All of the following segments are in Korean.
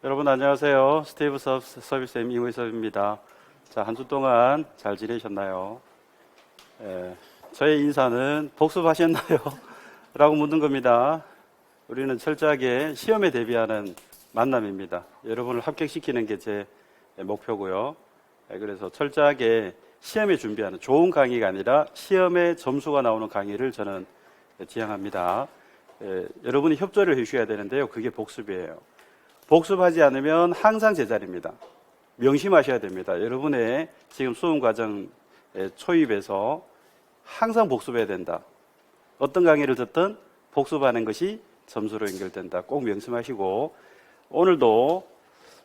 여러분 안녕하세요. 스티브 서비스 M 이의섭입니다. 자, 한 주 동안 잘 지내셨나요? 저의 인사는 복습하셨나요? 라고 묻는 겁니다. 우리는 철저하게 시험에 대비하는 만남입니다. 여러분을 합격시키는 게 제 목표고요. 그래서 철저하게 시험에 준비하는 좋은 강의가 아니라 시험에 점수가 나오는 강의를 저는 지향합니다. 여러분이 협조를 해주셔야 되는데요. 그게 복습이에요. 복습하지 않으면 항상 제자리입니다. 명심하셔야 됩니다. 여러분의 지금 수험 과정 초입에서 항상 복습해야 된다. 어떤 강의를 듣든 복습하는 것이 점수로 연결된다. 꼭 명심하시고 오늘도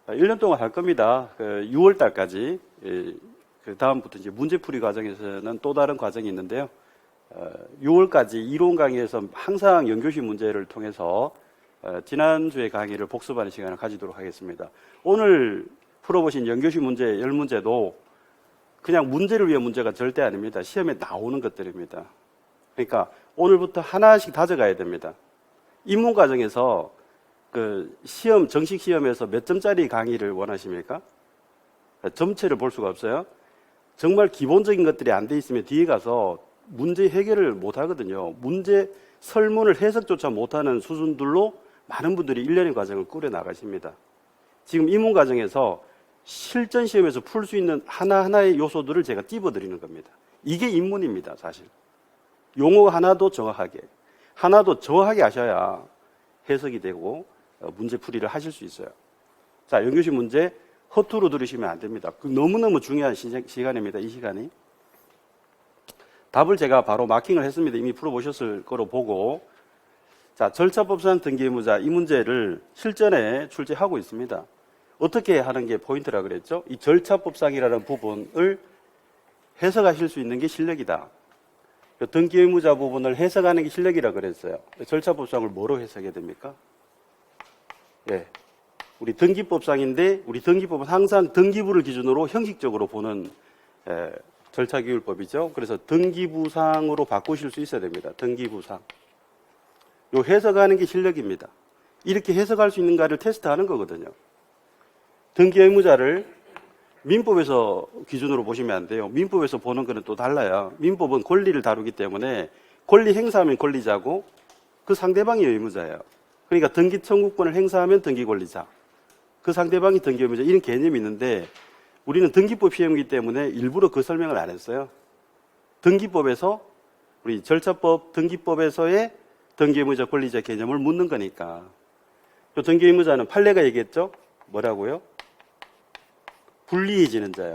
1년 동안 할 겁니다. 6월 달까지. 그 다음부터 이제 문제풀이 과정에서는 또 다른 과정이 있는데요. 6월까지 이론 강의에서 항상 연교시 문제를 통해서 지난주의 강의를 복습하는 시간을 가지도록 하겠습니다. 오늘 풀어보신 연교시 문제 10문제도 그냥 문제를 위한 문제가 절대 아닙니다. 시험에 나오는 것들입니다. 그러니까 오늘부터 하나씩 다져가야 됩니다. 입문 과정에서 그 시험, 정식 시험에서 몇 점짜리 강의를 원하십니까? 점체를 볼 수가 없어요. 정말 기본적인 것들이 안 돼 있으면 뒤에 가서 문제 해결을 못 하거든요. 문제 설문을 해석조차 못하는 수준들로 많은 분들이 1년의 과정을 꾸려 나가십니다. 지금 입문 과정에서 실전 시험에서 풀 수 있는 하나하나의 요소들을 제가 찝어드리는 겁니다. 이게 입문입니다, 사실. 용어 하나도 정확하게 하셔야 해석이 되고 문제풀이를 하실 수 있어요. 자, 연교시 문제 허투루 들으시면 안 됩니다. 너무너무 중요한 시간입니다, 이 시간이. 답을 제가 바로 마킹을 했습니다. 이미 풀어보셨을 거로 보고. 자, 절차법상 등기의무자 이 문제를 실전에 출제하고 있습니다. 어떻게 하는 게 포인트라 그랬죠? 이 절차법상이라는 부분을 해석하실 수 있는 게 실력이다. 등기의무자 부분을 해석하는 게 실력이라 그랬어요. 절차법상을 뭐로 해석해야 됩니까? 예. 우리 등기법상인데 우리 등기법은 항상 등기부를 기준으로 형식적으로 보는 절차기율법이죠. 그래서 등기부상으로 바꾸실 수 있어야 됩니다. 등기부상. 요 해석하는 게 실력입니다. 이렇게 해석할 수 있는가를 테스트하는 거거든요. 등기의무자를 민법에서 기준으로 보시면 안 돼요. 민법에서 보는 거는 또 달라요. 민법은 권리를 다루기 때문에 권리 행사하면 권리자고 그 상대방이 의무자예요. 그러니까 등기 청구권을 행사하면 등기권리자. 그 상대방이 등기의무자 이런 개념이 있는데 우리는 등기법 시험이기 때문에 일부러 그 설명을 안 했어요. 등기법에서 우리 절차법 등기법에서의 등기의무자 권리자 개념을 묻는 거니까. 또 등기의무자는 판례가 얘기했죠? 뭐라고요? 불리해지는 자요.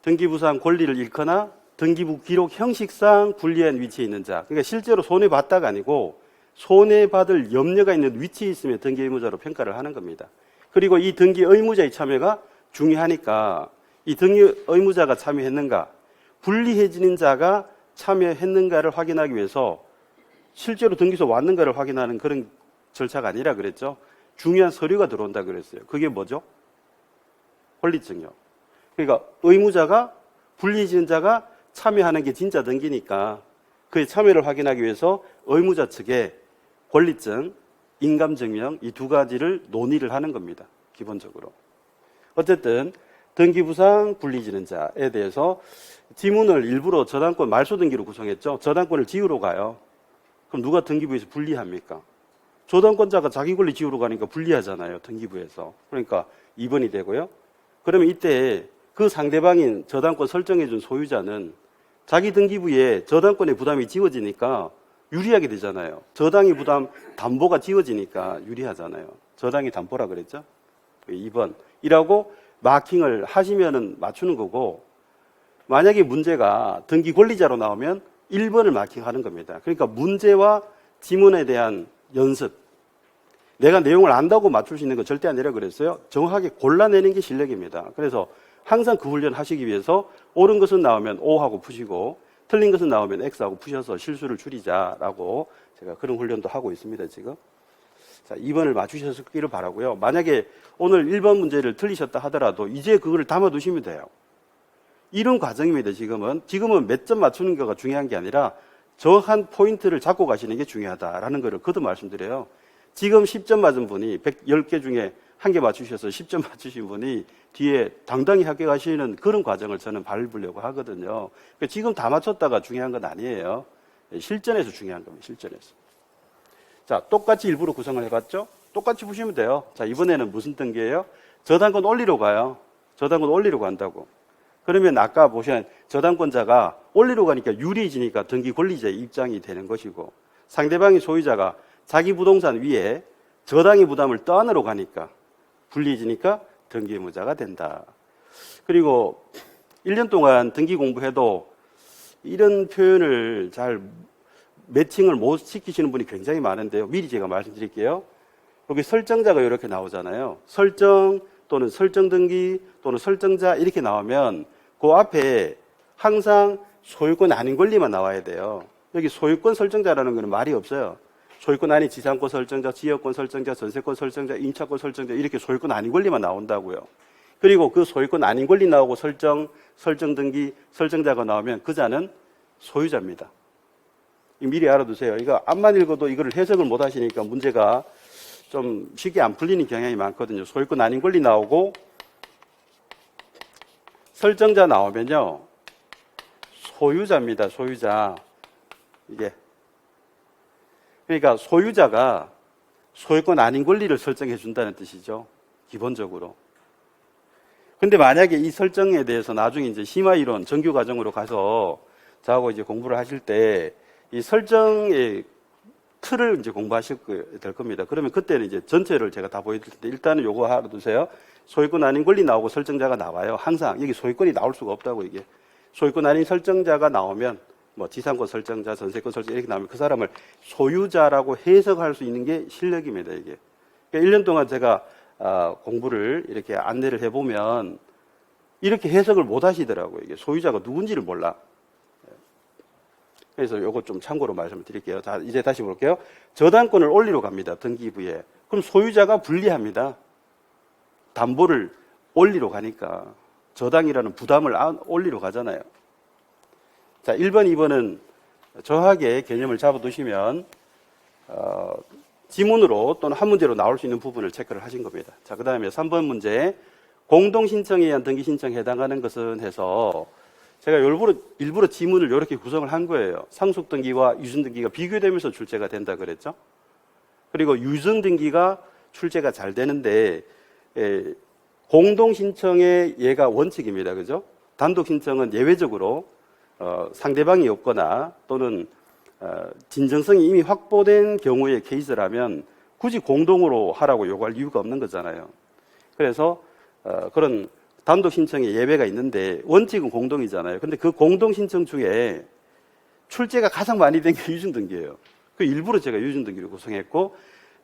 등기부상 권리를 잃거나 등기부 기록 형식상 불리한 위치에 있는 자. 그러니까 실제로 손해봤다가 아니고 손해받을 염려가 있는 위치에 있으면 등기의무자로 평가를 하는 겁니다. 그리고 이 등기의무자의 참여가 중요하니까 이 등기의무자가 참여했는가, 불리해지는 자가 참여했는가를 확인하기 위해서 실제로 등기소 왔는가를 확인하는 그런 절차가 아니라 그랬죠. 중요한 서류가 들어온다 그랬어요. 그게 뭐죠? 권리증요. 그러니까 의무자가 불리해지는 자가 참여하는 게 진짜 등기니까 그의 참여를 확인하기 위해서 의무자 측에 권리증, 인감증명 이 두 가지를 논의를 하는 겁니다. 기본적으로. 어쨌든 등기부상 불리해지는 자에 대해서 지문을 일부러 저당권 말소등기로 구성했죠. 저당권을 지우러 가요. 그럼 누가 등기부에서 불리합니까? 저당권자가 자기 권리 지우러 가니까 불리하잖아요. 등기부에서. 그러니까 2번이 되고요. 그러면 이때 그 상대방인 저당권 설정해준 소유자는 자기 등기부에 저당권의 부담이 지워지니까 유리하게 되잖아요. 저당의 부담 담보가 지워지니까 유리하잖아요. 저당의 담보라 그랬죠? 2번. 이라고 마킹을 하시면은 맞추는 거고, 만약에 문제가 등기 권리자로 나오면 1번을 마킹하는 겁니다. 그러니까 문제와 지문에 대한 연습. 내가 내용을 안다고 맞출 수 있는 건 절대 아니라 그랬어요. 정확하게 골라내는 게 실력입니다. 그래서 항상 그 훈련 하시기 위해서 옳은 것은 나오면 O하고 푸시고 틀린 것은 나오면 X하고 푸셔서 실수를 줄이자라고 제가 그런 훈련도 하고 있습니다, 지금. 자, 2번을 맞추셨기를 바라고요. 만약에 오늘 1번 문제를 틀리셨다 하더라도 이제 그거를 담아두시면 돼요. 이런 과정입니다, 지금은. 지금은 몇 점 맞추는 거가 중요한 게 아니라 정확한 포인트를 잡고 가시는 게 중요하다라는 것을 거듭 말씀드려요. 지금 10점 맞은 분이 110개 중에 1개 맞추셔서 10점 맞추신 분이 뒤에 당당히 합격하시는 그런 과정을 저는 밟으려고 하거든요. 그러니까 지금 다 맞췄다가 중요한 건 아니에요. 실전에서 중요한 겁니다. 실전에서. 자, 똑같이 일부러 구성을 해봤죠? 똑같이 보시면 돼요. 자, 이번에는 무슨 등기예요? 저당권 올리러 가요. 저당권 올리러 간다고. 그러면 아까 보신 저당권자가 올리러 가니까 유리해지니까 등기 권리자의 입장이 되는 것이고, 상대방의 소유자가 자기 부동산 위에 저당의 부담을 떠안으러 가니까 불리해지니까 등기 의무자가 된다. 그리고 1년 동안 등기 공부해도 이런 표현을 잘 매칭을 못 시키시는 분이 굉장히 많은데요. 미리 제가 말씀드릴게요. 여기 설정자가 이렇게 나오잖아요. 설정 또는 설정 등기 또는 설정자 이렇게 나오면 그 앞에 항상 소유권 아닌 권리만 나와야 돼요. 여기 소유권 설정자라는 거는 말이 없어요. 소유권 아닌 지상권 설정자, 지역권 설정자, 전세권 설정자, 임차권 설정자 이렇게 소유권 아닌 권리만 나온다고요. 그리고 그 소유권 아닌 권리 나오고 설정 등기, 설정자가 나오면 그 자는 소유자입니다. 미리 알아두세요. 이거 앞만 읽어도 이거를 해석을 못 하시니까 문제가 좀 쉽게 안 풀리는 경향이 많거든요. 소유권 아닌 권리 나오고 설정자 나오면요. 소유자입니다. 소유자. 이게. 그러니까 소유자가 소유권 아닌 권리를 설정해 준다는 뜻이죠. 기본적으로. 근데 만약에 이 설정에 대해서 나중에 이제 심화이론 정규 과정으로 가서 저하고 이제 공부를 하실 때 이 설정의 틀을 이제 공부하실 될 겁니다. 그러면 그때는 이제 전체를 제가 다 보여드릴 텐데 일단은 요거 알아두세요. 소유권 아닌 권리 나오고 설정자가 나와요. 항상 여기 소유권이 나올 수가 없다고 이게. 소유권 아닌 설정자가 나오면 뭐 지상권 설정자, 전세권 설정자 이렇게 나오면 그 사람을 소유자라고 해석할 수 있는 게 실력입니다. 이게. 그러니까 1년 동안 제가 공부를 이렇게 안내를 해보면 이렇게 해석을 못 하시더라고요. 이게 소유자가 누군지를 몰라. 그래서 요거 좀 참고로 말씀을 드릴게요. 자, 이제 다시 볼게요. 저당권을 올리러 갑니다. 등기부에. 그럼 소유자가 불리합니다. 담보를 올리러 가니까. 저당이라는 부담을 올리러 가잖아요. 자, 1번, 2번은 정확하게 개념을 잡아두시면, 지문으로 또는 한 문제로 나올 수 있는 부분을 체크를 하신 겁니다. 자, 그 다음에 3번 문제. 공동신청에 의한 등기신청에 해당하는 것은 해서 제가 일부러 지문을 이렇게 구성을 한 거예요. 상속등기와 유증등기가 비교되면서 출제가 된다 그랬죠. 그리고 유증등기가 출제가 잘 되는데 공동신청의 얘가 원칙입니다. 그죠? 단독신청은 예외적으로 상대방이 없거나 또는 진정성이 이미 확보된 경우의 케이스라면 굳이 공동으로 하라고 요구할 이유가 없는 거잖아요. 그래서 그런 단독 신청에 예외가 있는데 원칙은 공동이잖아요. 근데 그 공동 신청 중에 출제가 가장 많이 된 게 유증등기예요. 그 일부러 제가 유증등기를 구성했고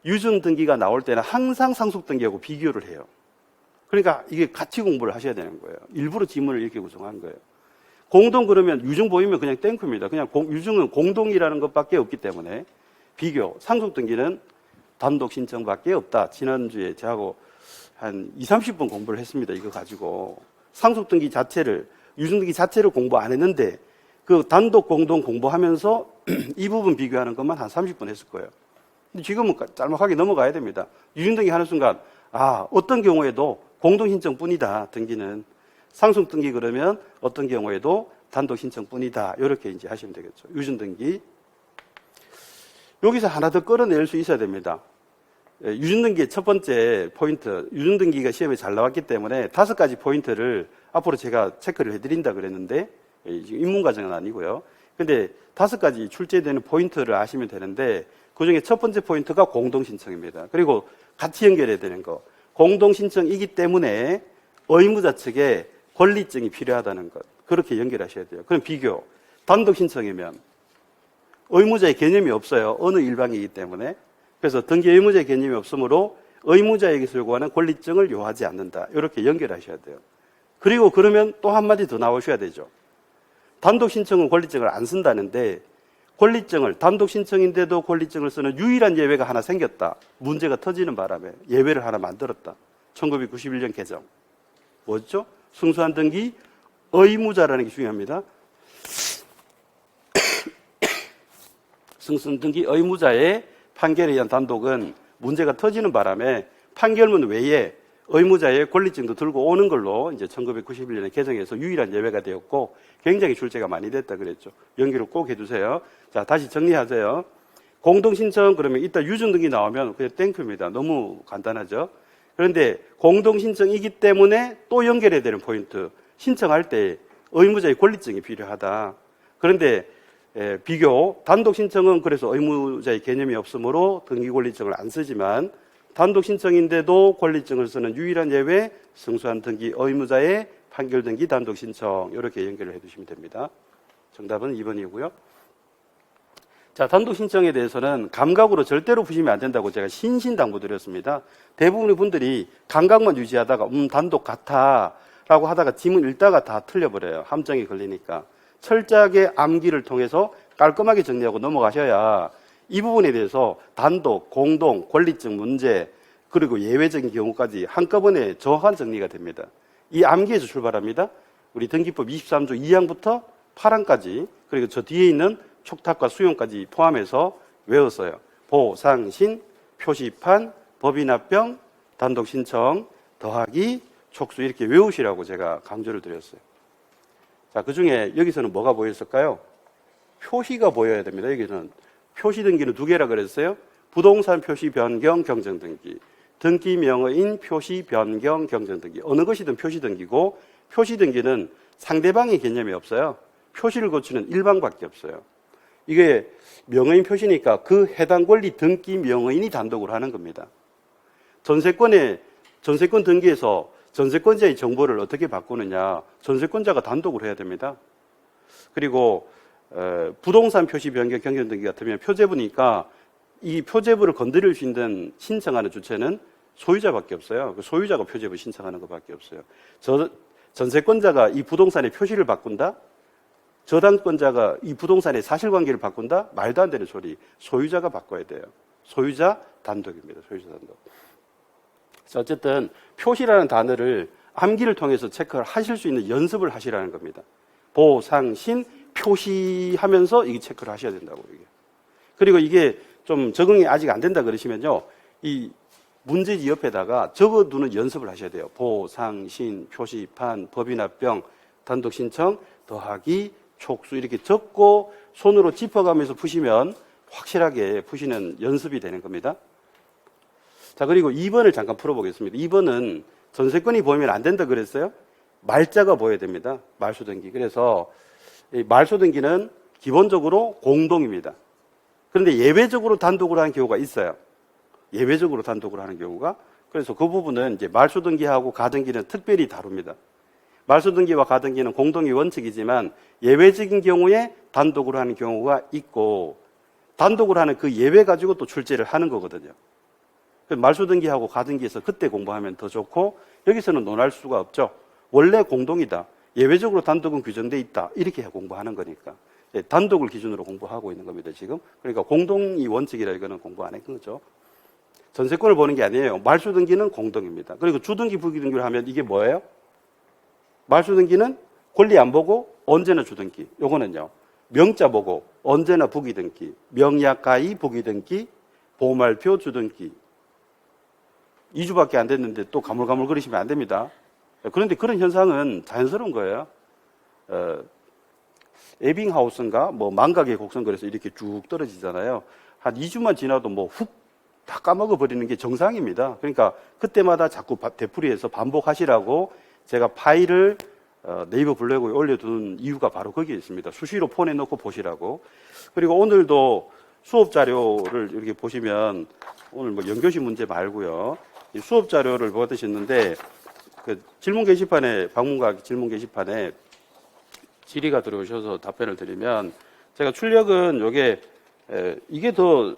유증등기가 나올 때는 항상 상속등기하고 비교를 해요. 그러니까 이게 같이 공부를 하셔야 되는 거예요. 일부러 지문을 이렇게 구성한 거예요. 공동 그러면 유증 보이면 그냥 땡크입니다. 그냥 유증은 공동이라는 것밖에 없기 때문에 비교, 상속등기는 단독 신청밖에 없다. 지난주에 저하고 한 20-30번 공부를 했습니다. 이거 가지고. 상속등기 자체를, 유증등기 자체를 공부 안 했는데 그 단독 공동 공부하면서 이 부분 비교하는 것만 한 30번 했을 거예요. 근데 지금은 짤막하게 넘어가야 됩니다. 유증등기 하는 순간, 어떤 경우에도 공동신청뿐이다, 등기는. 상속등기 그러면 어떤 경우에도 단독신청뿐이다. 이렇게 이제 하시면 되겠죠. 유증등기. 여기서 하나 더 끌어낼 수 있어야 됩니다. 유증등기의 첫 번째 포인트, 유증등기가 시험에 잘 나왔기 때문에 5가지 포인트를 앞으로 제가 체크를 해드린다 그랬는데, 입문과정은 아니고요. 근데 5가지 출제되는 포인트를 아시면 되는데, 그 중에 첫 번째 포인트가 공동신청입니다. 그리고 같이 연결해야 되는 거. 공동신청이기 때문에 의무자 측에 권리증이 필요하다는 것. 그렇게 연결하셔야 돼요. 그럼 비교. 단독신청이면 의무자의 개념이 없어요. 어느 일방이기 때문에. 그래서 등기 의무자의 개념이 없으므로 의무자에게서 요구하는 권리증을 요하지 않는다. 이렇게 연결하셔야 돼요. 그리고 그러면 또 한마디 더 나오셔야 되죠. 단독 신청은 권리증을 안 쓴다는데 권리증을 단독 신청인데도 권리증을 쓰는 유일한 예외가 하나 생겼다. 문제가 터지는 바람에 예외를 하나 만들었다. 1991년 개정. 뭐죠? 승소한 등기 의무자라는 게 중요합니다. 승소한 등기 의무자의 판결에 의한 단독은 문제가 터지는 바람에 판결문 외에 의무자의 권리증도 들고 오는 걸로 이제 1991년에 개정해서 유일한 예외가 되었고 굉장히 출제가 많이 됐다 그랬죠. 연기를 꼭 해두세요. 자, 다시 정리하세요. 공동신청 그러면 이따 유증등기 나오면 그냥 땡큐입니다. 너무 간단하죠. 그런데 공동신청이기 때문에 또 연결해야 되는 포인트. 신청할 때 의무자의 권리증이 필요하다. 그런데 비교 단독신청은 그래서 의무자의 개념이 없으므로 등기권리증을 안 쓰지만 단독신청인데도 권리증을 쓰는 유일한 예외 승소한 등기 의무자의 판결등기 단독신청 이렇게 연결을 해두시면 됩니다. 정답은 2번이고요. 자, 단독신청에 대해서는 감각으로 절대로 푸시면 안 된다고 제가 신신당부드렸습니다. 대부분의 분들이 감각만 유지하다가 단독 같아 라고 하다가 지문 읽다가 다 틀려버려요. 함정이 걸리니까. 철저하게 암기를 통해서 깔끔하게 정리하고 넘어가셔야 이 부분에 대해서 단독, 공동, 권리증 문제 그리고 예외적인 경우까지 한꺼번에 정확한 정리가 됩니다. 이 암기에서 출발합니다. 우리 등기법 23조 2항부터 8항까지 그리고 저 뒤에 있는 촉탁과 수용까지 포함해서 외웠어요. 보상신, 표시판, 법인합병, 단독신청, 더하기, 촉수 이렇게 외우시라고 제가 강조를 드렸어요. 자, 그 중에 여기서는 뭐가 보였을까요? 표시가 보여야 됩니다. 여기는 표시 등기는 두 개라 그랬어요. 부동산 표시 변경 경정 등기, 등기 명의인 표시 변경 경정 등기. 어느 것이든 표시 등기고 표시 등기는 상대방의 개념이 없어요. 표시를 거치는 일방밖에 없어요. 이게 명의인 표시니까 그 해당 권리 등기 명의인이 단독으로 하는 겁니다. 전세권 등기에서 전세권자의 정보를 어떻게 바꾸느냐? 전세권자가 단독으로 해야 됩니다. 그리고 부동산 표시 변경 경정 등기 같으면 표제부니까 이 표제부를 건드릴 수 있는 신청하는 주체는 소유자밖에 없어요. 그 소유자가 표제부 신청하는 것밖에 없어요. 전세권자가 이 부동산의 표시를 바꾼다? 저당권자가 이 부동산의 사실관계를 바꾼다? 말도 안 되는 소리. 소유자가 바꿔야 돼요. 소유자 단독입니다. 소유자 단독. 어쨌든 표시라는 단어를 암기를 통해서 체크를 하실 수 있는 연습을 하시라는 겁니다. 보상신 표시하면서 이게 체크를 하셔야 된다고. 이게. 그리고 이게 좀 적응이 아직 안 된다 그러시면요. 이 문제지 옆에다가 적어두는 연습을 하셔야 돼요. 보상신, 표시판, 법인합병, 단독신청, 더하기, 촉수 이렇게 적고 손으로 짚어가면서 푸시면 확실하게 푸시는 연습이 되는 겁니다. 자, 그리고 2번을 잠깐 풀어보겠습니다. 2번은 전세권이 보이면 안 된다 그랬어요? 말자가 보여야 됩니다. 말소등기. 그래서 말소등기는 기본적으로 공동입니다. 그런데 예외적으로 단독으로 하는 경우가 있어요. 예외적으로 단독으로 하는 경우가. 그래서 그 부분은 이제 말소등기하고 가등기는 특별히 다룹니다. 말소등기와 가등기는 공동의 원칙이지만 예외적인 경우에 단독으로 하는 경우가 있고 단독으로 하는 그 예외 가지고 또 출제를 하는 거거든요. 말소등기하고 가등기에서 그때 공부하면 더 좋고 여기서는 논할 수가 없죠. 원래 공동이다. 예외적으로 단독은 규정돼 있다. 이렇게 공부하는 거니까. 단독을 기준으로 공부하고 있는 겁니다, 지금. 그러니까 공동이 원칙이라 이거는 공부 안 했던 거죠. 전세권을 보는 게 아니에요. 말소등기는 공동입니다. 그리고 주등기, 부기등기를 하면 이게 뭐예요? 말소등기는 권리 안 보고 언제나 주등기. 요거는요. 명자 보고 언제나 부기등기. 명약가의 부기등기, 보말표 주등기. 2주밖에 안 됐는데 또 가물가물 거리시면 안 됩니다. 그런데 그런 현상은 자연스러운 거예요. 에빙하우스인가 뭐 망각의 곡선 그래서 이렇게 쭉 떨어지잖아요. 한 2주만 지나도 뭐 훅 다 까먹어 버리는 게 정상입니다. 그러니까 그때마다 자꾸 되풀이해서 반복하시라고 제가 파일을 네이버 블로그에 올려둔 이유가 바로 거기에 있습니다. 수시로 폰에 넣고 보시라고. 그리고 오늘도 수업 자료를 이렇게 보시면 오늘 뭐 연교시 문제 말고요. 이 수업 자료를 받으셨는데 그 질문 게시판에 방문각 질문 게시판에 질의가 들어오셔서 답변을 드리면 제가 출력은 이게 더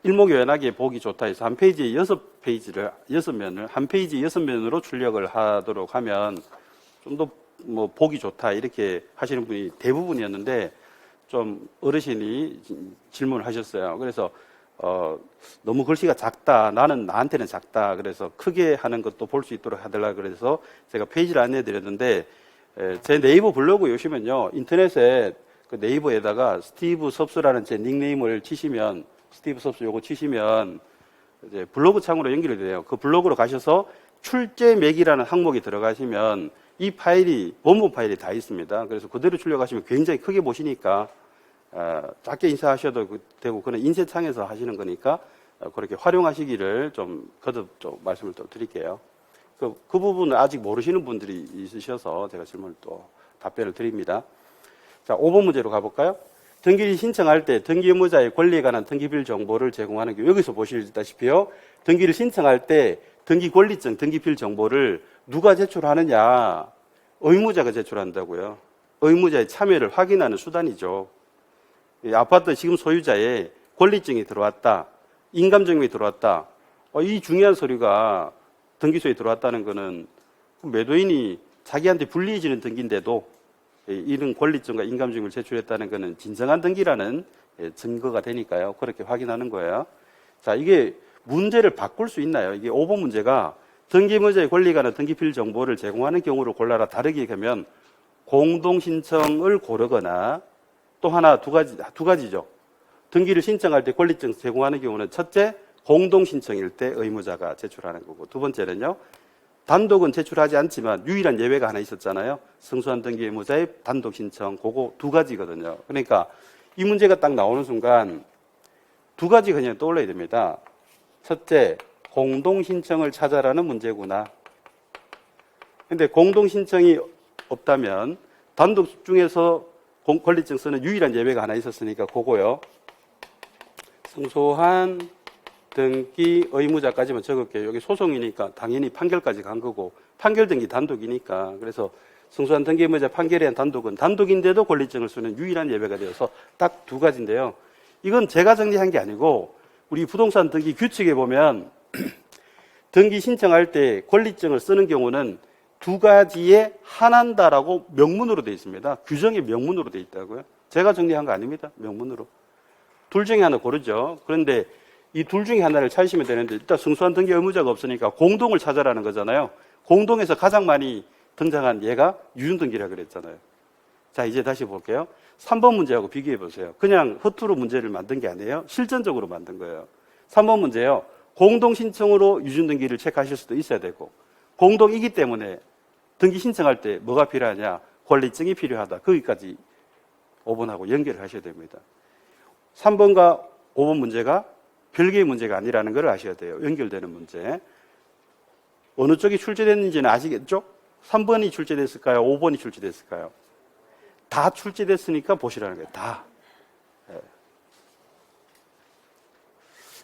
일목요연하게 보기 좋다 해서 한 페이지에 6면을 한 페이지에 6면으로 출력을 하도록 하면 좀 더 뭐 보기 좋다 이렇게 하시는 분이 대부분이었는데 좀 어르신이 질문을 하셨어요. 그래서 너무 글씨가 작다. 나한테는 작다. 그래서 크게 하는 것도 볼 수 있도록 하달라 그래서 제가 페이지를 안내해 드렸는데 제 네이버 블로그에 오시면요. 인터넷에 그 네이버에다가 스티브 섭스라는 제 닉네임을 치시면 스티브 섭스 요거 치시면 이제 블로그 창으로 연결이 돼요. 그 블로그로 가셔서 출제맥이라는 항목이 들어가시면 이 파일이, 원본 파일이 다 있습니다. 그래서 그대로 출력하시면 굉장히 크게 보시니까 작게 인쇄하셔도 되고, 그는 인쇄창에서 하시는 거니까 그렇게 활용하시기를 좀 거듭 좀 말씀을 또 드릴게요. 그 부분을 아직 모르시는 분들이 있으셔서 제가 질문을 또 답변을 드립니다. 자, 5번 문제로 가볼까요? 등기를 신청할 때 등기 의무자의 권리에 관한 등기필 정보를 제공하는 게, 여기서 보시다시피요, 등기를 신청할 때 등기 권리증, 등기필 정보를 누가 제출하느냐? 의무자가 제출한다고요. 의무자의 참여를 확인하는 수단이죠. 아파트 지금 소유자의 권리증이 들어왔다, 인감증명이 들어왔다, 이 중요한 서류가 등기소에 들어왔다는 것은 매도인이 자기한테 불리해지는 등기인데도 이런 권리증과 인감증을 제출했다는 것은 진정한 등기라는 증거가 되니까요. 그렇게 확인하는 거예요. 자, 이게 문제를 바꿀 수 있나요? 이게 5번 문제가 등기의무자의 권리에 관한 등기필 정보를 제공하는 경우를 골라라, 다르게 하면 공동신청을 고르거나, 또 하나 두 가지죠. 등기를 신청할 때 권리증 제공하는 경우는 첫째, 공동신청일 때 의무자가 제출하는 거고, 두 번째는요, 단독은 제출하지 않지만 유일한 예외가 하나 있었잖아요. 승소한 등기 의무자의 단독 신청, 그거 두 가지거든요. 그러니까 이 문제가 딱 나오는 순간 두 가지 그냥 떠올려야 됩니다. 첫째, 공동신청을 찾아라는 문제구나. 근데 공동신청이 없다면 단독 중에서 권리증 쓰는 유일한 예외가 하나 있었으니까 그거요. 승소한 등기 의무자까지만 적을게요. 여기 소송이니까 당연히 판결까지 간 거고, 판결 등기 단독이니까. 그래서 승소한 등기 의무자 판결에 의한 단독은 단독인데도 권리증을 쓰는 유일한 예외가 되어서 딱 두 가지인데요. 이건 제가 정리한 게 아니고 우리 부동산 등기 규칙에 보면 등기 신청할 때 권리증을 쓰는 경우는 두 가지에 하나다라고 명문으로 되어 있습니다. 규정에 명문으로 되어 있다고요. 제가 정리한 거 아닙니다. 명문으로. 둘 중에 하나 고르죠. 그런데 이 둘 중에 하나를 찾으시면 되는데, 일단 승소한 등기 의무자가 없으니까 공동을 찾아라는 거잖아요. 공동에서 가장 많이 등장한 얘가 유증등기라 그랬잖아요. 자, 이제 다시 볼게요. 3번 문제하고 비교해 보세요. 그냥 허투루 문제를 만든 게 아니에요. 실전적으로 만든 거예요. 3번 문제요. 공동 신청으로 유증등기를 체크하실 수도 있어야 되고, 공동이기 때문에 등기 신청할 때 뭐가 필요하냐? 권리증이 필요하다. 거기까지 5번하고 연결을 하셔야 됩니다. 3번과 5번 문제가 별개의 문제가 아니라는 걸 아셔야 돼요. 연결되는 문제. 어느 쪽이 출제됐는지는 아시겠죠? 3번이 출제됐을까요? 5번이 출제됐을까요? 다 출제됐으니까 보시라는 거예요. 다. 네.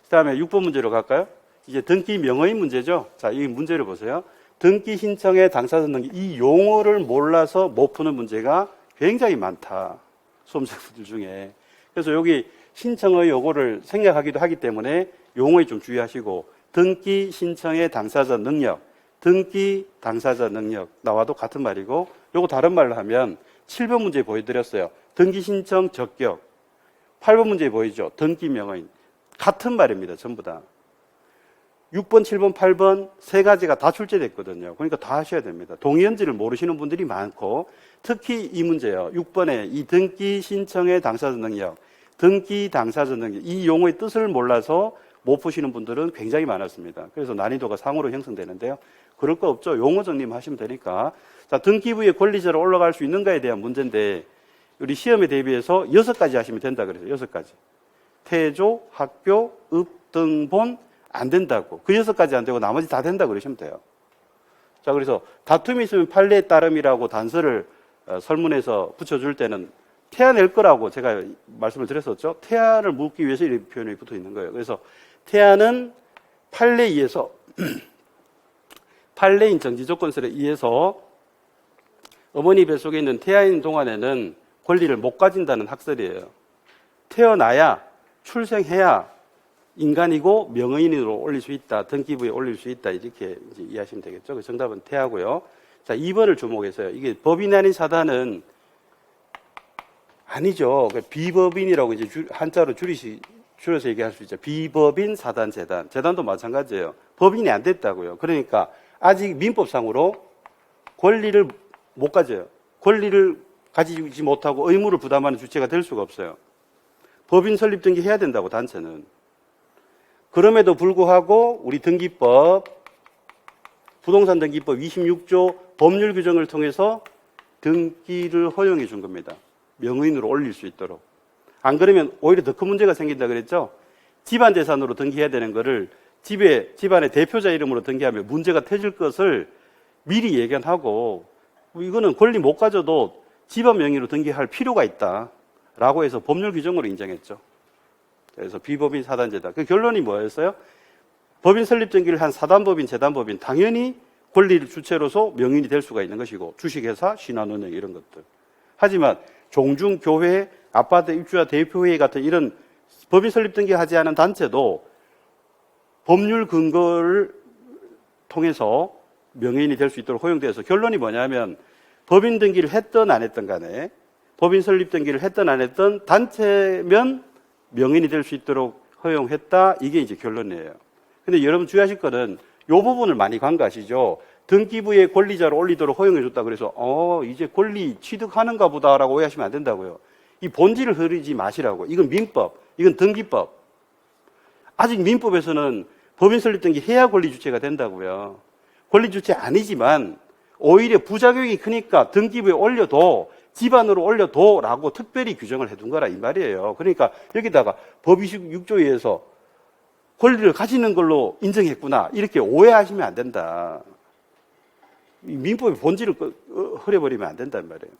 그 다음에 6번 문제로 갈까요? 이제 등기 명의인 문제죠. 자, 이 문제를 보세요. 등기 신청의 당사자 등기, 이 용어를 몰라서 못 푸는 문제가 굉장히 많다. 수험생분들 중에. 그래서 여기 신청의 요거를 생략하기도 하기 때문에 용어에 좀 주의하시고, 등기 신청의 당사자 능력, 등기 당사자 능력 나와도 같은 말이고, 요거 다른 말로 하면 7번 문제 보여드렸어요. 등기 신청 적격. 8번 문제 보이죠? 등기 명의인. 같은 말입니다. 전부 다. 6번, 7번, 8번 세 가지가 다 출제됐거든요. 그러니까 다 하셔야 됩니다. 동의연지를 모르시는 분들이 많고, 특히 이 문제요. 6번에 이 등기 신청의 당사자 능력, 등기 당사자 능력, 이 용어의 뜻을 몰라서 못 푸시는 분들은 굉장히 많았습니다. 그래서 난이도가 상으로 형성되는데요. 그럴 거 없죠. 용어 정리하시면 되니까. 자, 등기부의 권리자로 올라갈 수 있는가에 대한 문제인데, 우리 시험에 대비해서 6가지 하시면 된다 그래서 6가지. 태조, 학교, 읍, 등, 본 안 된다고. 그 6가지 안 되고 나머지 다 된다 그러시면 돼요. 자, 그래서 다툼이 있으면 판례에 따름이라고 단서를 설문에서 붙여줄 때는 태아낼 거라고 제가 말씀을 드렸었죠. 태아를 묻기 위해서 이 표현이 붙어 있는 거예요. 그래서 태아는 판례에 의해서 판례인 정지조건설에 의해서 어머니 뱃속에 있는 태아인 동안에는 권리를 못 가진다는 학설이에요. 태어나야, 출생해야 인간이고 명의인으로 올릴 수 있다, 등기부에 올릴 수 있다, 이렇게 이제 이해하시면 되겠죠. 그 정답은 태아고요. 자, 2번을 주목해서요. 이게 법인 아닌 사단은 아니죠. 비법인이라고 이제 한자로 줄여서 얘기할 수 있죠. 비법인 사단, 재단. 재단도 마찬가지예요. 법인이 안 됐다고요. 그러니까 아직 민법상으로 권리를 못 가져요. 권리를 가지지 못하고 의무를 부담하는 주체가 될 수가 없어요. 법인 설립 등기 해야 된다고, 단체는. 그럼에도 불구하고 우리 등기법, 부동산 등기법 26조 법률 규정을 통해서 등기를 허용해 준 겁니다. 명의인으로 올릴 수 있도록. 안 그러면 오히려 더 큰 문제가 생긴다 그랬죠? 집안 재산으로 등기해야 되는 거를 집안의 대표자 이름으로 등기하면 문제가 터질 것을 미리 예견하고 이거는 권리 못 가져도 집안 명의로 등기할 필요가 있다라고 해서 법률 규정으로 인정했죠. 그래서 비법인 사단제다. 그 결론이 뭐였어요? 법인 설립 등기를 한 사단법인, 재단법인 당연히 권리를 주체로서 명인이 될 수가 있는 것이고 주식회사, 신한은행 이런 것들. 하지만 종중, 교회, 아파트 입주자 대표회의 같은 이런 법인 설립 등기하지 않은 단체도 법률 근거를 통해서 명예인이 될 수 있도록 허용돼서 결론이 뭐냐면 법인 등기를 했든 안 했든 간에 법인 설립 등기를 했든 안 했든 단체면 명예인이 될 수 있도록 허용했다. 이게 이제 결론이에요. 근데 여러분 주의하실 거는 이 부분을 많이 간과하시죠. 등기부의 권리자로 올리도록 허용해줬다 그래서 이제 권리 취득하는가 보다라고 오해하시면 안 된다고요. 이 본질을 흐리지 마시라고. 이건 민법, 이건 등기법. 아직 민법에서는 법인 설립 등기 해야 권리 주체가 된다고요. 권리 주체 아니지만 오히려 부작용이 크니까 등기부에 올려도 집안으로 올려도라고 특별히 규정을 해둔 거라 이 말이에요. 그러니까 여기다가 법 26조에 의해서 권리를 가지는 걸로 인정했구나 이렇게 오해하시면 안 된다. 민법의 본질을 흐려버리면 안 된단 말이에요.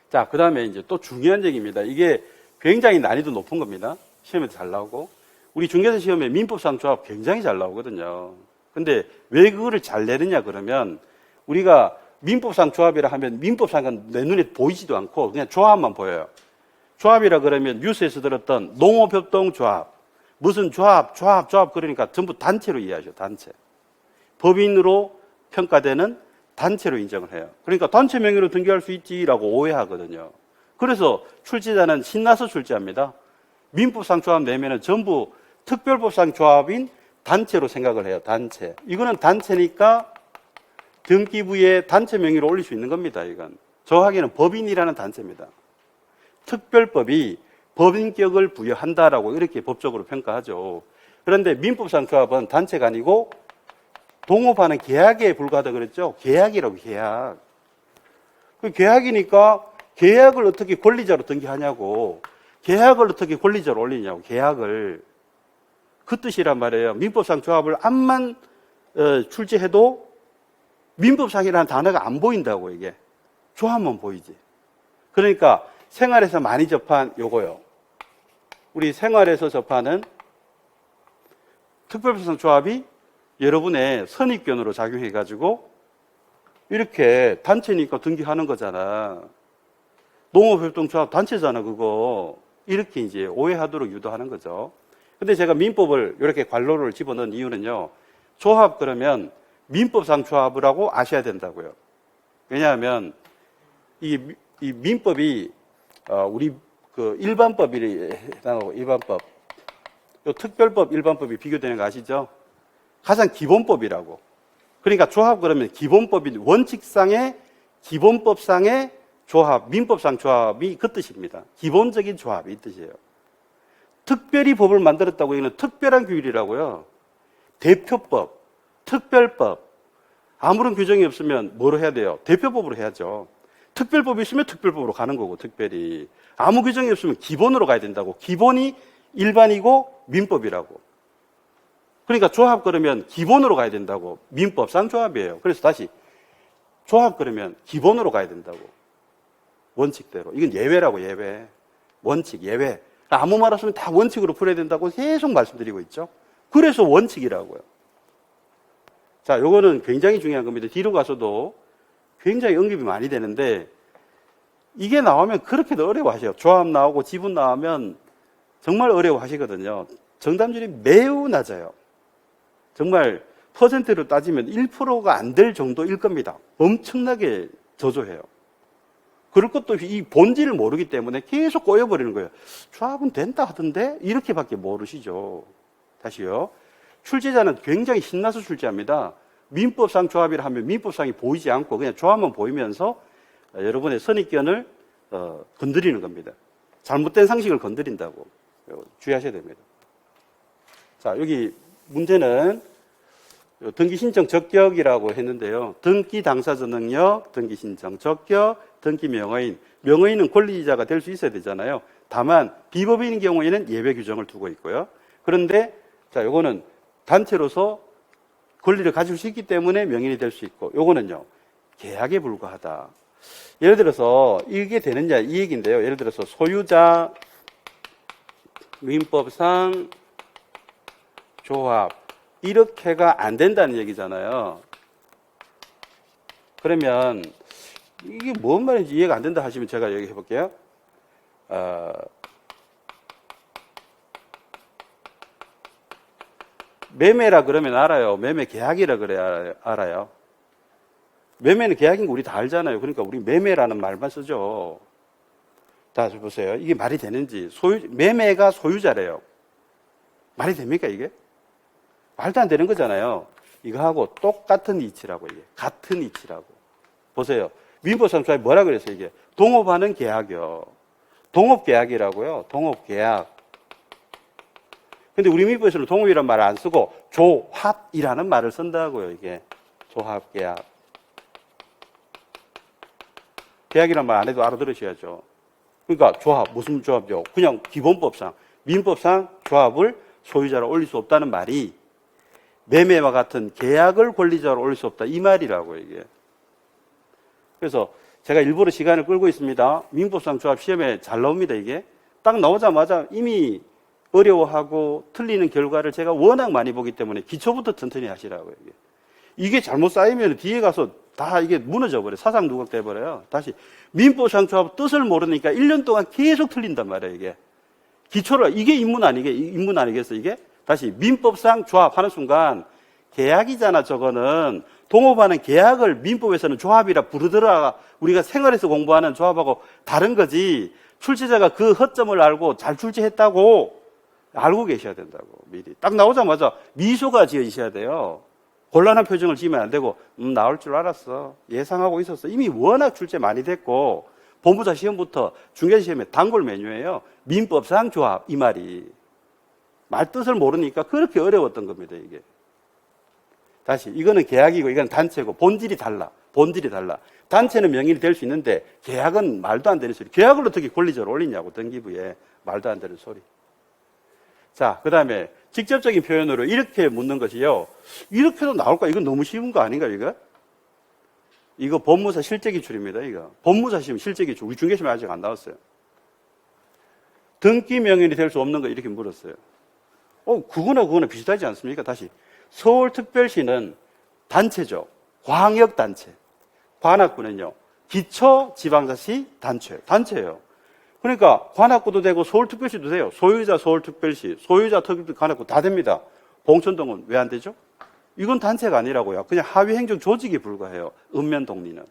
자, 그 다음에 이제 또 중요한 얘기입니다. 이게 굉장히 난이도 높은 겁니다. 시험에도 잘 나오고. 우리 중개사 시험에 민법상 조합 굉장히 잘 나오거든요. 근데 왜 그거를 잘 내느냐 그러면 우리가 민법상 조합이라 하면 민법상은 내 눈에 보이지도 않고 그냥 조합만 보여요. 조합이라 그러면 뉴스에서 들었던 농업협동조합, 무슨 조합 그러니까 전부 단체로 이해하죠. 단체. 법인으로 평가되는 단체로 인정을 해요. 그러니까 단체 명의로 등기할 수 있지라고 오해하거든요. 그래서 출제자는 신나서 출제합니다. 민법상 조합 내면은 전부 특별법상 조합인 단체로 생각을 해요. 단체. 이거는 단체니까 등기부에 단체 명의로 올릴 수 있는 겁니다. 이건 정확하게는 법인이라는 단체입니다. 특별법이 법인격을 부여한다라고 이렇게 법적으로 평가하죠. 그런데 민법상 조합은 단체가 아니고 동업하는 계약에 불과하다 그랬죠. 계약이라고 계약. 그 계약이니까 계약을 어떻게 권리자로 등기하냐고. 계약을 어떻게 권리자로 올리냐고. 계약을. 그 뜻이란 말이에요. 민법상 조합을 암만 출제해도 민법상이라는 단어가 안 보인다고 이게. 조합만 보이지. 그러니까 생활에서 많이 접한 요거요. 우리 생활에서 접하는 특별법상 조합이 여러분의 선입견으로 작용해가지고 이렇게 단체니까 등기하는 거잖아. 농업협동조합 단체잖아 그거. 이렇게 이제 오해하도록 유도하는 거죠. 근데 제가 민법을 이렇게 괄호를 집어넣은 이유는요. 조합 그러면 민법상 조합을 하고 아셔야 된다고요. 왜냐하면 이 민법이 우리 그 일반법이 일반법, 요 특별법, 일반법이 비교되는 거 아시죠? 가장 기본법이라고. 그러니까 조합 그러면 기본법인 원칙상의 기본법상의 조합, 민법상 조합이 그 뜻입니다. 기본적인 조합이 이 뜻이에요. 특별히 법을 만들었다고 이거는 특별한 규율이라고요. 대표법, 특별법. 아무런 규정이 없으면 뭐로 해야 돼요? 대표법으로 해야죠. 특별법이 있으면 특별법으로 가는 거고, 특별히. 아무 규정이 없으면 기본으로 가야 된다고. 기본이 일반이고 민법이라고. 그러니까 조합 그러면 기본으로 가야 된다고. 민법상 조합이에요. 그래서 다시 조합 그러면 기본으로 가야 된다고. 원칙대로. 이건 예외라고, 예외. 원칙, 예외. 아무 말 없으면 다 원칙으로 풀어야 된다고 계속 말씀드리고 있죠. 그래서 원칙이라고요. 자, 요거는 굉장히 중요한 겁니다. 뒤로 가서도 굉장히 언급이 많이 되는데 이게 나오면 그렇게도 어려워하셔요. 조합 나오고 지분 나오면 정말 어려워하시거든요. 정답률이 매우 낮아요. 정말 퍼센트로 따지면 1%가 안 될 정도일 겁니다. 엄청나게 저조해요. 그럴 것도 없이 이 본질을 모르기 때문에 계속 꼬여버리는 거예요. 조합은 된다 하던데? 이렇게밖에 모르시죠. 다시요. 출제자는 굉장히 신나서 출제합니다. 민법상 조합이라 하면 민법상이 보이지 않고 그냥 조합만 보이면서 여러분의 선입견을 건드리는 겁니다. 잘못된 상식을 건드린다고 주의하셔야 됩니다. 자, 여기 문제는 등기 신청 적격이라고 했는데요. 등기 당사자 능력, 등기 신청 적격, 등기 명의인. 명의인은 권리자가 될 수 있어야 되잖아요. 다만 비법인인 경우에는 예외 규정을 두고 있고요. 그런데 자, 요거는 단체로서 권리를 가질 수 있기 때문에 명인이 될 수 있고, 요거는요, 계약에 불과하다. 예를 들어서 이게 되느냐 이 얘기인데요. 예를 들어서 소유자, 민법상 조합 이렇게가 안 된다는 얘기잖아요. 그러면 이게 뭔 말인지 이해가 안 된다 하시면 제가 얘기해 볼게요. 매매라 그러면 알아요. 매매 계약이라 그래야 알아요. 매매는 계약인 거 우리 다 알잖아요. 그러니까 우리 매매라는 말만 쓰죠. 자, 보세요. 이게 말이 되는지. 매매가 소유자래요. 말이 됩니까, 이게? 말도 안 되는 거잖아요. 이거하고 똑같은 이치라고, 이게. 같은 이치라고. 보세요. 민법상 조합이 뭐라 그랬어요, 이게? 동업하는 계약이요. 동업계약이라고요. 동업계약. 근데 우리 민법에서는 동업이라는 말을 안 쓰고 조합이라는 말을 쓴다고요, 이게. 조합계약. 계약이란 말 안 해도 알아들으셔야죠. 그러니까 조합, 무슨 조합이죠? 그냥 기본법상, 민법상 조합을 소유자로 올릴 수 없다는 말이 매매와 같은 계약을 권리자로 올릴 수 없다. 이 말이라고, 이게. 그래서 제가 일부러 시간을 끌고 있습니다. 민법상 조합 시험에 잘 나옵니다, 이게. 딱 나오자마자 이미 어려워하고 틀리는 결과를 제가 워낙 많이 보기 때문에 기초부터 튼튼히 하시라고요, 이게. 이게 잘못 쌓이면 뒤에 가서 다 이게 무너져 버려요. 사상 누각돼 버려요. 다시 민법상 조합 뜻을 모르니까 1년 동안 계속 틀린단 말이에요, 이게. 기초를 이게 인문 아니겠어, 이게? 다시 민법상 조합하는 순간 계약이잖아, 저거는. 동업하는 계약을 민법에서는 조합이라 부르더라. 우리가 생활에서 공부하는 조합하고 다른 거지. 출제자가 그 허점을 알고 잘 출제했다고 알고 계셔야 된다고, 미리. 딱 나오자마자 미소가 지어지셔야 돼요. 곤란한 표정을 지으면 안 되고, 나올 줄 알았어. 예상하고 있었어. 이미 워낙 출제 많이 됐고, 본부자 시험부터 중개사 시험에 단골 메뉴예요. 민법상 조합, 이 말이. 말 뜻을 모르니까 그렇게 어려웠던 겁니다, 이게. 다시, 이거는 계약이고, 이건 단체고, 본질이 달라. 본질이 달라. 단체는 명인이 될 수 있는데, 계약은 말도 안 되는 소리. 계약을 어떻게 권리적으로 올리냐고, 등기부에. 말도 안 되는 소리. 자, 그 다음에, 직접적인 표현으로 이렇게 묻는 것이요. 이렇게도 나올까? 이건 너무 쉬운 거 아닌가, 이거? 이거 법무사 실제기출입니다, 이거. 법무사 시험 실제기출. 우리 중개시험에 아직 안 나왔어요. 등기 명인이 될 수 없는 거 이렇게 물었어요. 그거나 비슷하지 않습니까? 다시. 서울특별시는 단체죠. 광역단체. 관악구는요. 기초지방자치 단체예요. 그러니까 관악구도 되고 서울특별시도 돼요. 소유자 서울특별시, 소유자 특별시 관악구 다 됩니다. 봉천동은 왜 안 되죠? 이건 단체가 아니라고요. 그냥 하위행정 조직에 불과해요. 읍면동리는.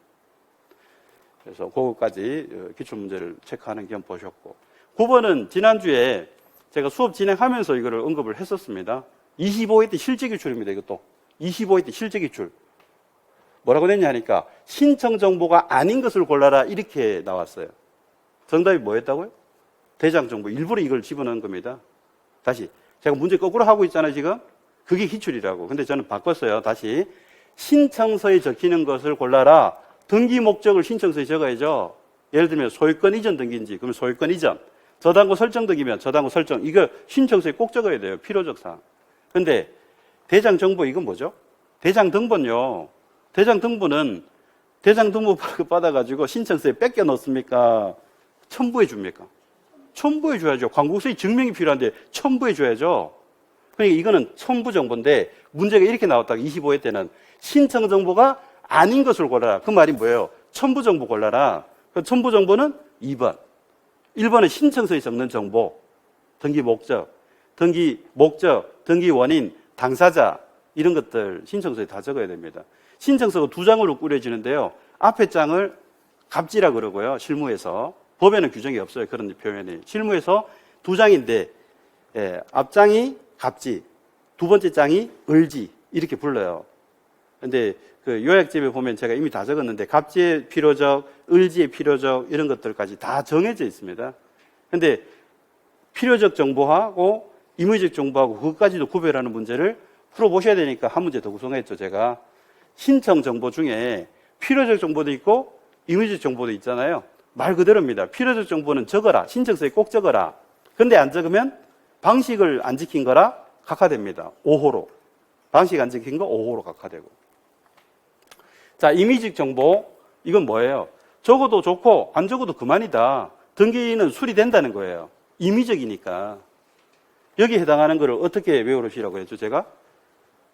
그래서 그거까지 기출문제를 체크하는 겸 보셨고. 9번은 지난주에 제가 수업 진행하면서 이거를 언급을 했었습니다. 25회 때 실제기출입니다. 이것도. 25회 때 실제기출. 뭐라고 냈냐 하니까 신청 정보가 아닌 것을 골라라 이렇게 나왔어요. 정답이 뭐였다고요? 대장 정보. 일부러 이걸 집어넣은 겁니다. 다시. 제가 문제 거꾸로 하고 있잖아요, 지금. 그게 기출이라고. 근데 저는 바꿨어요. 다시. 신청서에 적히는 것을 골라라. 등기 목적을 신청서에 적어야죠. 예를 들면 소유권 이전 등기인지, 그러면 소유권 이전. 저당고 설정 등기면 저당고 설정. 이거 신청서에 꼭 적어야 돼요. 필요적 사항. 근데 대장 정보 이건 뭐죠? 대장 등본요. 대장 등본은 대장 등본 받아가지고 신청서에 뺏겨 넣습니까? 첨부해 줍니까? 첨부해 줘야죠. 관공서의 증명이 필요한데 첨부해 줘야죠. 그러니까 이거는 첨부 정보인데 문제가 이렇게 나왔다가 25회 때는 신청 정보가 아닌 것을 골라라. 그 말이 뭐예요? 첨부 정보 골라라. 그 첨부 정보는 2번. 1번은 신청서에 적는 정보. 등기 목적, 등기 원인, 당사자 이런 것들 신청서에 다 적어야 됩니다. 신청서가 2장으로 꾸려지는데요. 앞에 장을 갑지라 그러고요. 실무에서. 법에는 규정이 없어요. 그런 표현이. 실무에서 2장인데 앞장이 갑지, 두 번째 장이 을지 이렇게 불러요. 근데 그 요약집에 보면 제가 이미 다 적었는데 갑지의 필요적, 을지의 필요적 이런 것들까지 다 정해져 있습니다. 근데 필요적 정보하고 임의적 정보하고 그것까지도 구별하는 문제를 풀어보셔야 되니까 한 문제 더 구성했죠, 제가. 신청 정보 중에 필요적 정보도 있고 임의적 정보도 있잖아요. 말 그대로입니다. 필요적 정보는 적어라. 신청서에 꼭 적어라. 근데 안 적으면 방식을 안 지킨 거라 각하됩니다. 5호로. 방식 안 지킨 거 5호로 각하되고. 자, 임의적 정보. 이건 뭐예요? 적어도 좋고 안 적어도 그만이다. 등기는 수리된다는 거예요. 임의적이니까. 여기에 해당하는 거를 어떻게 외우시라고 했죠, 제가?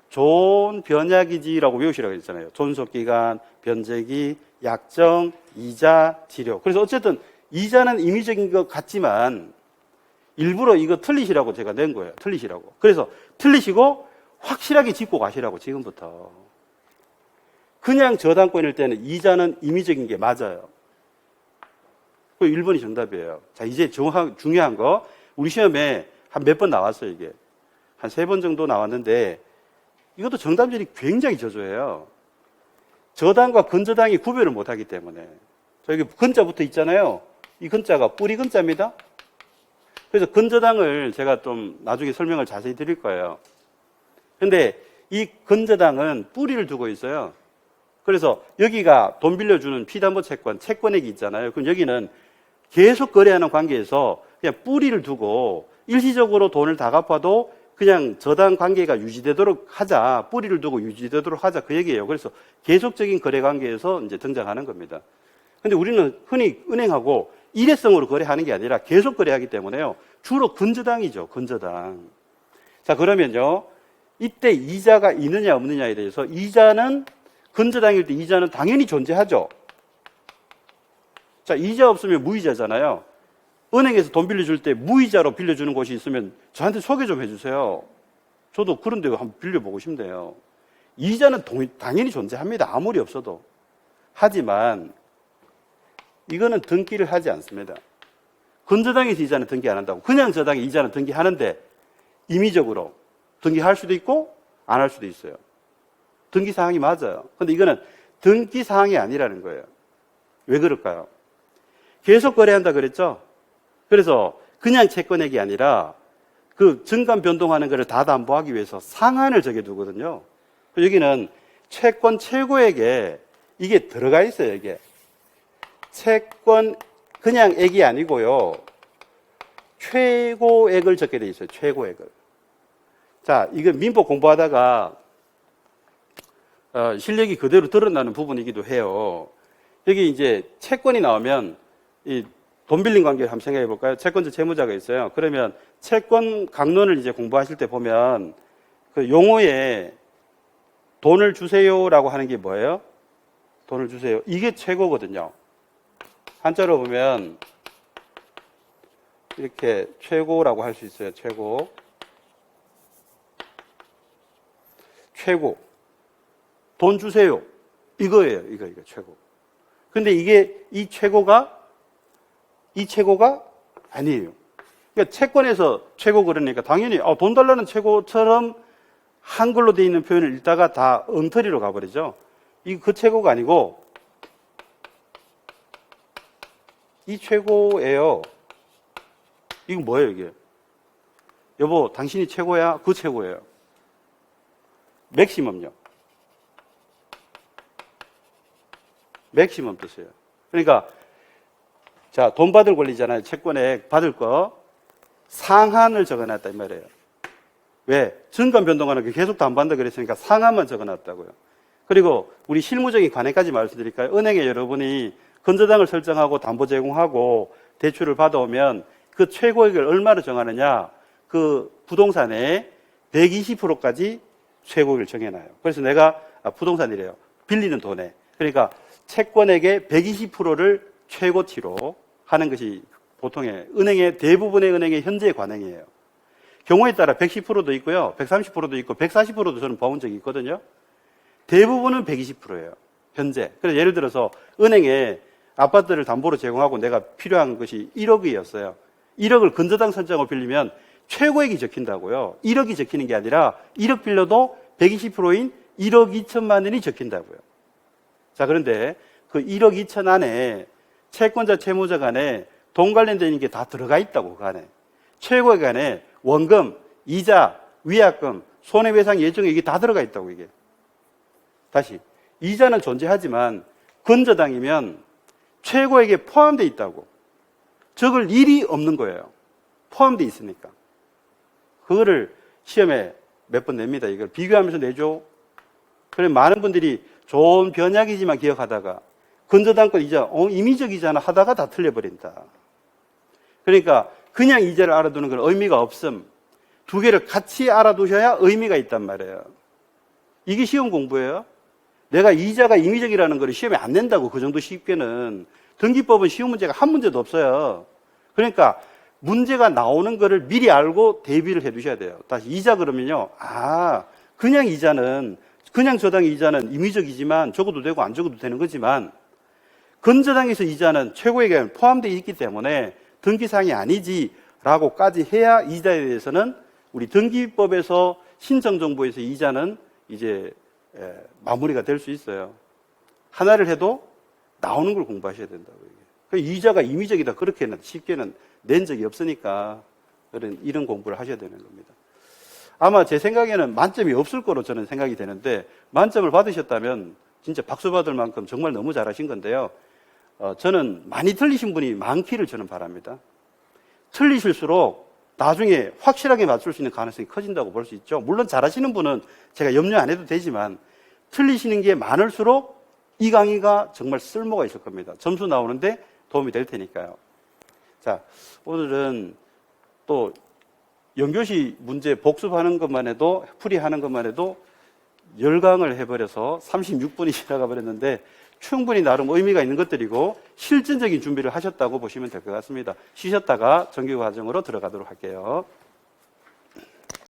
존, 변약이지라고 외우시라고 했잖아요. 존속기간, 변제기, 약정, 이자, 지료. 그래서 어쨌든 이자는 임의적인 것 같지만 일부러 이거 틀리시라고 제가 낸 거예요. 틀리시라고. 그래서 틀리시고 확실하게 짚고 가시라고 지금부터. 그냥 저당권일 때는 이자는 임의적인 게 맞아요. 그 1번이 정답이에요. 자, 이제 중요한 거. 우리 시험에 한 몇 번 나왔어요, 이게. 한 3번 정도 나왔는데 이것도 정답률이 굉장히 저조해요. 저당과 근저당이 구별을 못하기 때문에. 여기 근자 붙어 있잖아요. 이 근자가 뿌리 근자입니다. 그래서 근저당을 제가 좀 나중에 설명을 자세히 드릴 거예요. 근데 이 근저당은 뿌리를 두고 있어요. 그래서 여기가 돈 빌려주는 피담보채권, 채권액이 있잖아요. 그럼 여기는 계속 거래하는 관계에서 그냥 뿌리를 두고 일시적으로 돈을 다 갚아도 그냥 저당 관계가 유지되도록 하자. 뿌리를 두고 유지되도록 하자. 그 얘기예요. 그래서 계속적인 거래 관계에서 이제 등장하는 겁니다. 근데 우리는 흔히 은행하고 일회성으로 거래하는 게 아니라 계속 거래하기 때문에요. 주로 근저당이죠. 근저당. 자, 그러면요. 이때 이자가 있느냐 없느냐에 대해서 이자는 근저당일 때 이자는 당연히 존재하죠. 자, 이자 없으면 무이자잖아요. 은행에서 돈 빌려줄 때 무이자로 빌려주는 곳이 있으면 저한테 소개 좀 해주세요. 저도 그런 데 한번 빌려보고 싶네요. 이자는 당연히 존재합니다. 아무리 없어도. 하지만 이거는 등기를 하지 않습니다. 근저당에서 이자는 등기 안 한다고. 그냥 저당에 이자는 등기하는데 임의적으로 등기할 수도 있고 안 할 수도 있어요. 등기 사항이 맞아요. 근데 이거는 등기 사항이 아니라는 거예요. 왜 그럴까요? 계속 거래한다 그랬죠? 그래서 그냥 채권액이 아니라 그 증감 변동하는 것을 다 담보하기 위해서 상한을 정해두거든요. 여기는 채권 최고액에 이게 들어가 있어요, 이게. 채권 그냥 액이 아니고요. 최고액을 적게 돼 있어요, 최고액을. 자, 이거 민법 공부하다가 실력이 그대로 드러나는 부분이기도 해요. 여기 이제 채권이 나오면 이 돈 빌린 관계를 한번 생각해 볼까요? 채권자 채무자가 있어요. 그러면 채권 강론을 이제 공부하실 때 보면 그 용어에 돈을 주세요라고 하는 게 뭐예요? 돈을 주세요. 이게 최고거든요. 한자로 보면 이렇게 최고라고 할 수 있어요. 최고. 최고. 돈 주세요. 이거예요. 이거 최고. 근데 이 최고가 아니에요. 그러니까 채권에서 최고 그러니까 당연히 돈 달라는 최고처럼 한글로 되어 있는 표현을 읽다가 다 엉터리로 가버리죠. 그 최고가 아니고 이 최고예요. 이건 뭐예요, 이게? 여보, 당신이 최고야? 그 최고예요. 맥시멈요. 맥시멈 뜻이에요. 그러니까 자, 돈 받을 권리잖아요. 채권액 받을 거 상한을 적어놨다 이 말이에요. 왜? 증감 변동하는 게 계속 담보한다 그랬으니까 상한만 적어놨다고요. 그리고 우리 실무적인 관행까지 말씀드릴까요? 은행에 여러분이 근저당을 설정하고 담보 제공하고 대출을 받아오면 그 최고액을 얼마로 정하느냐? 그 부동산에 120%까지 최고액을 정해놔요. 그래서 내가 부동산이래요. 빌리는 돈에. 그러니까 채권액의 120%를 최고치로 하는 것이 보통의 대부분의 은행의 현재 관행이에요. 경우에 따라 110%도 있고요. 130%도 있고 140%도 저는 봐온 적이 있거든요. 대부분은 120%예요. 현재. 그래서 예를 들어서 은행에 아파트를 담보로 제공하고 내가 필요한 것이 1억이었어요. 1억을 근저당 설정으로 빌리면 최고액이 적힌다고요. 1억이 적히는 게 아니라 1억 빌려도 120%인 1억 2천만 원이 적힌다고요. 자, 그런데 그 1억 2천 안에 채권자, 채무자 간에 돈 관련된 게 다 들어가 있다고, 그 안에. 최고액 안에 원금 이자, 위약금, 손해배상 예정에 이게 다 들어가 있다고, 이게. 다시. 이자는 존재하지만 건저당이면 최고액에 포함되어 있다고. 적을 일이 없는 거예요. 포함되어 있으니까. 그거를 시험에 몇 번 냅니다. 이걸 비교하면서 내죠. 그래 많은 분들이 좋은 변약이지만 기억하다가 건저당권 이자, 임의적 이자나 하다가 다 틀려버린다. 그러니까 그냥 이자를 알아두는 건 의미가 없음. 두 개를 같이 알아두셔야 의미가 있단 말이에요. 이게 시험 공부예요. 내가 이자가 임의적이라는 걸 시험에 안 낸다고, 그 정도 쉽게는. 등기법은 시험 문제가 한 문제도 없어요. 그러니까 문제가 나오는 거를 미리 알고 대비를 해 두셔야 돼요. 다시 이자 그러면요. 그냥 이자는, 그냥 저당 이자는 임의적이지만 적어도 되고 안 적어도 되는 거지만 건저당에서 이자는 최고액에 포함되어 있기 때문에 등기사항이 아니지라고까지 해야 이자에 대해서는 우리 등기법에서 신청정보에서 이자는 이제 마무리가 될 수 있어요. 하나를 해도 나오는 걸 공부하셔야 된다고. 이자가 임의적이다 그렇게는 쉽게는 낸 적이 없으니까 이런 공부를 하셔야 되는 겁니다. 아마 제 생각에는 만점이 없을 거로 저는 생각이 되는데 만점을 받으셨다면 진짜 박수 받을 만큼 정말 너무 잘하신 건데요. 저는 많이 틀리신 분이 많기를 저는 바랍니다. 틀리실수록 나중에 확실하게 맞출 수 있는 가능성이 커진다고 볼 수 있죠. 물론 잘하시는 분은 제가 염려 안 해도 되지만 틀리시는 게 많을수록 이 강의가 정말 쓸모가 있을 겁니다. 점수 나오는데 도움이 될 테니까요. 자, 오늘은 또 연교시 문제 복습하는 것만 해도, 풀이하는 것만 해도 열강을 해버려서 36분이 지나가 버렸는데 충분히 나름 의미가 있는 것들이고 실전적인 준비를 하셨다고 보시면 될 것 같습니다. 쉬셨다가 정규 과정으로 들어가도록 할게요.